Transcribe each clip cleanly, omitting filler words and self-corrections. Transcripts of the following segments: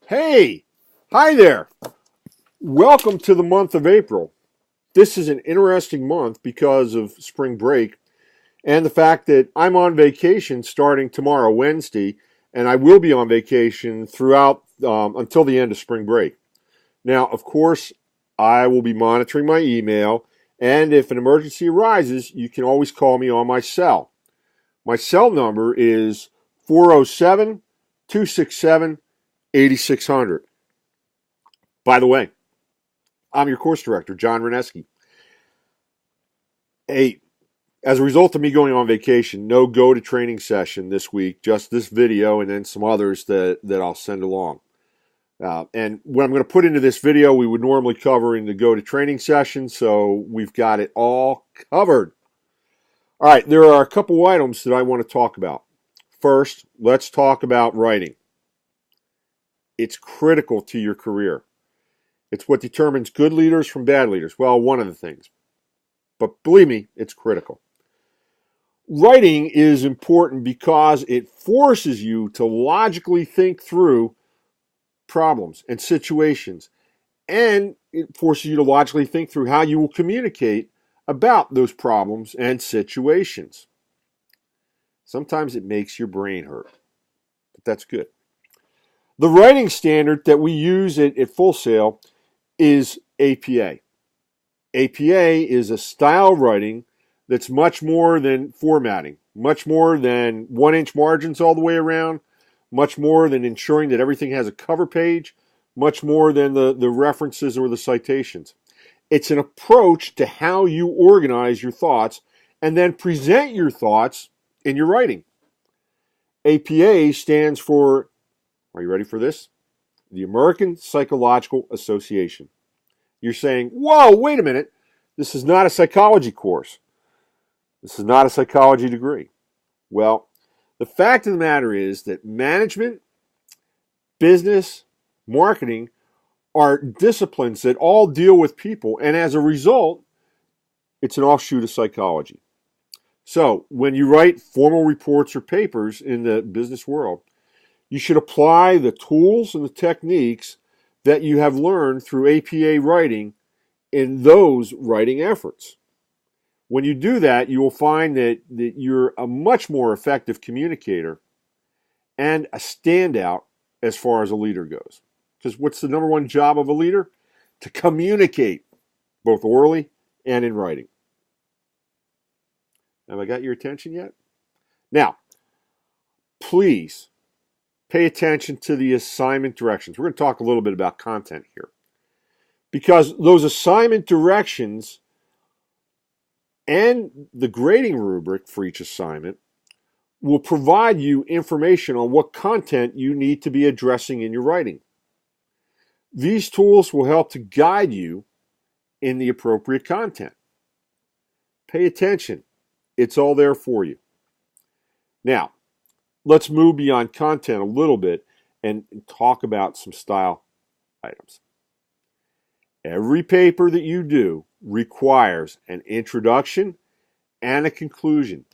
Hey, hi there. Welcome to the month of April. This is an interesting month because of spring break and the fact that I'm on vacation starting tomorrow, Wednesday, and I will be on vacation throughout until the end of spring break. Now, of course, I will be monitoring my email, and if an emergency arises, you can always call me on my cell. My cell number is 407 267 8600. By the way, I'm your course director, John Reneski. Hey, as a result of me going on vacation, no GoTo Training session this week, just this video and then some others that I'll send along. And what I'm going to put into this video, we would normally cover in the GoTo Training session, so we've got it all covered. All right, there are a couple items that I want to talk about. First, let's talk about writing. It's critical to your career. It's what determines good leaders from bad leaders. Well, one of the things. But believe me, it's critical. Writing is important because it forces you to logically think through problems and situations, and it forces you to logically think through how you will communicate about those problems and situations. Sometimes it makes your brain hurt, but that's good. The writing standard that we use at Full Sail is APA. APA is a style of writing that's much more than formatting, much more than 1-inch margins all the way around, much more than ensuring that everything has a cover page, much more than the references or the citations. It's an approach to how you organize your thoughts and then present your thoughts in your writing. APA stands for, are you ready for this? The American Psychological Association. You're saying, whoa, wait a minute. This is not a psychology course. This is not a psychology degree. Well, the fact of the matter is that management, business, marketing are disciplines that all deal with people, and as a result, it's an offshoot of psychology. So, when you write formal reports or papers in the business world, you should apply the tools and the techniques that you have learned through APA writing in those writing efforts. When you do that, you will find that you're a much more effective communicator and a standout as far as a leader goes. Because what's the number one job of a leader? To communicate, both orally and in writing. Have I got your attention yet? Now, please pay attention to the assignment directions. We're going to talk a little bit about content here. Because those assignment directions and the grading rubric for each assignment will provide you information on what content you need to be addressing in your writing. These tools will help to guide you in the appropriate content. Pay attention. It's all there for you. Now, let's move beyond content a little bit and talk about some style items. Every paper that you do requires an introduction and a conclusion,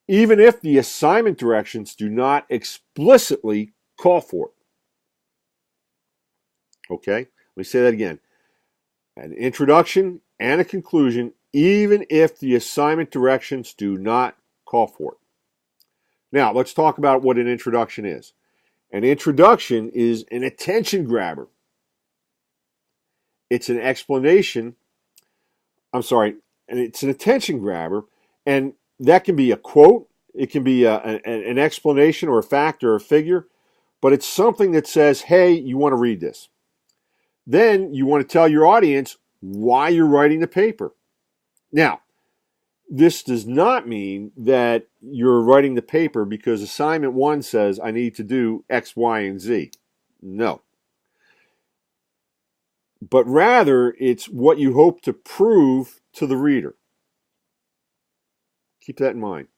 even if the assignment directions do not explicitly call for it. Okay, let me say that again. An introduction and a conclusion, even if the assignment directions do not call for it. Now, let's talk about what an introduction is. An introduction is an attention grabber. It's an explanation. It's an attention grabber, and that can be a quote, it can be an explanation or a fact or a figure, but it's something that says, hey, you want to read this. Then you want to tell your audience why you're writing the paper. Now, this does not mean that you're writing the paper because assignment 1 says I need to do X, Y, and Z. No. But rather, it's what you hope to prove to the reader. Keep that in mind.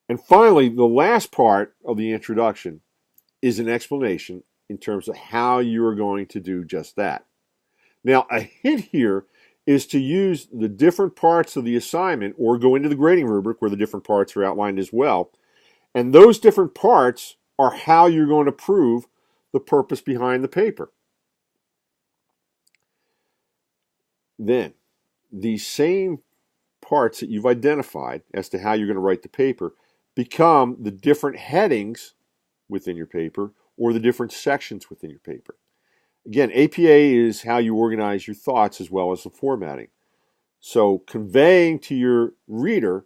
And finally, the last part of the introduction is an explanation in terms of how you are going to do just that. Now, a hint here is to use the different parts of the assignment or go into the grading rubric where the different parts are outlined as well. And those different parts are how you're going to prove the purpose behind the paper. Then, these same parts that you've identified as to how you're going to write the paper become the different headings within your paper or the different sections within your paper. Again, APA is how you organize your thoughts as well as the formatting. So conveying to your reader,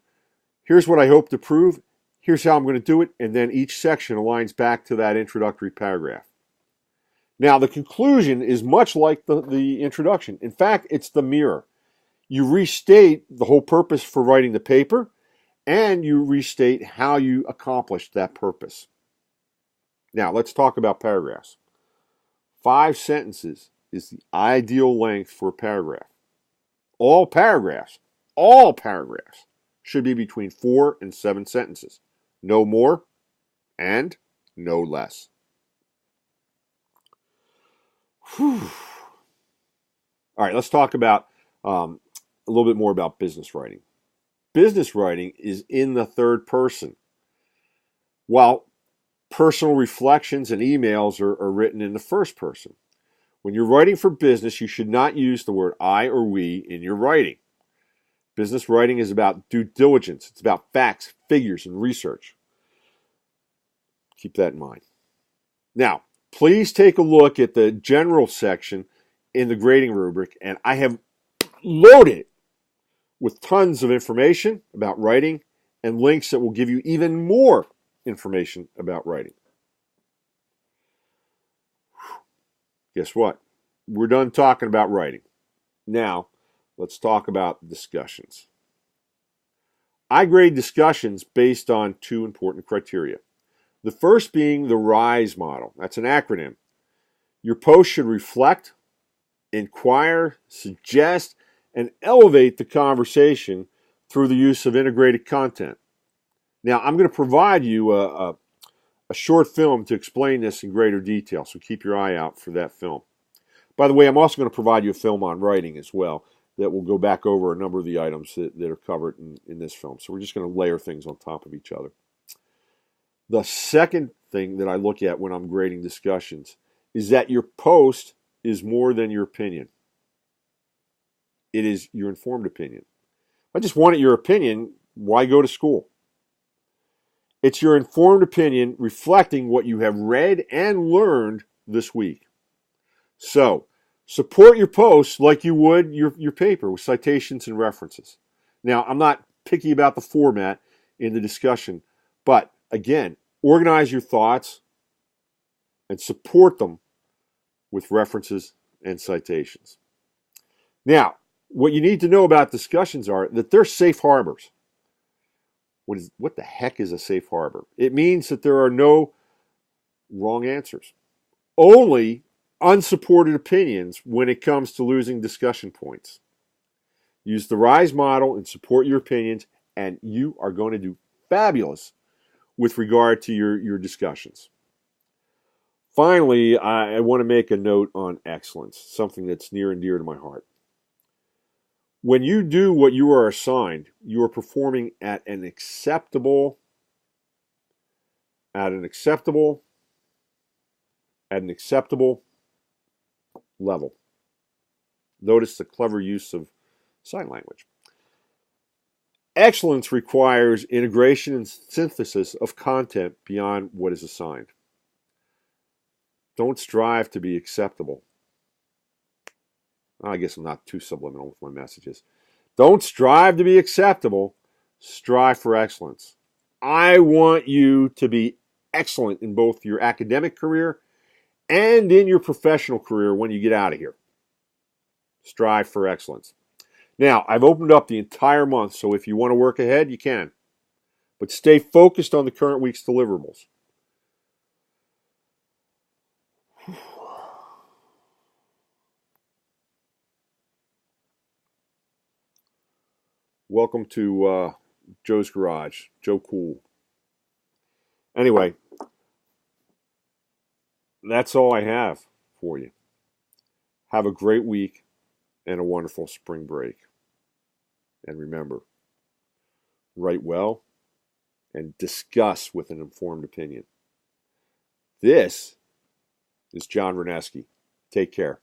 here's what I hope to prove, here's how I'm going to do it, and then each section aligns back to that introductory paragraph. Now, the conclusion is much like the introduction. In fact, it's the mirror. You restate the whole purpose for writing the paper, and you restate how you accomplished that purpose. Now, let's talk about paragraphs. 5 sentences is the ideal length for a paragraph. All paragraphs should be between 4 and 7 sentences. No more and no less. Whew. All right, let's talk about a little bit more about business writing. Business writing is in the third person, while personal reflections and emails are written in the first person. When you're writing for business, you should not use the word I or we in your writing. Business writing is about due diligence. It's about facts, figures, and research. Keep that in mind. Now, please take a look at the general section in the grading rubric, and I have loaded it with tons of information about writing and links that will give you even more information about writing. Guess what? We're done talking about writing. Now, let's talk about discussions. I grade discussions based on 2 important criteria. The first being the RISE model. That's an acronym. Your post should reflect, inquire, suggest, and elevate the conversation through the use of integrated content. Now, I'm going to provide you a short film to explain this in greater detail, so keep your eye out for that film. By the way, I'm also going to provide you a film on writing as well that will go back over a number of the items that are covered in this film. So we're just going to layer things on top of each other. The second thing that I look at when I'm grading discussions is that your post is more than your opinion. It is your informed opinion. If I just wanted your opinion, why go to school? It's your informed opinion reflecting what you have read and learned this week. So, support your posts like you would your paper with citations and references. Now, I'm not picky about the format in the discussion, but again, organize your thoughts and support them with references and citations. Now, what you need to know about discussions are that they're safe harbors. What the heck is a safe harbor? It means that there are no wrong answers. Only unsupported opinions when it comes to losing discussion points. Use the RISE model and support your opinions, and you are going to do fabulous with regard to your discussions. Finally, I want to make a note on excellence, something that's near and dear to my heart. When you do what you are assigned, you are performing at an acceptable level. Notice the clever use of sign language. Excellence requires integration and synthesis of content beyond what is assigned. Don't strive to be acceptable. I guess I'm not too subliminal with my messages. Don't strive to be acceptable. Strive for excellence. I want you to be excellent in both your academic career and in your professional career when you get out of here. Strive for excellence. Now, I've opened up the entire month, so if you want to work ahead, you can. But stay focused on the current week's deliverables. Welcome to Joe's Garage. Joe Cool. Anyway, that's all I have for you. Have a great week and a wonderful spring break. And remember, write well and discuss with an informed opinion. This is John Reneski. Take care.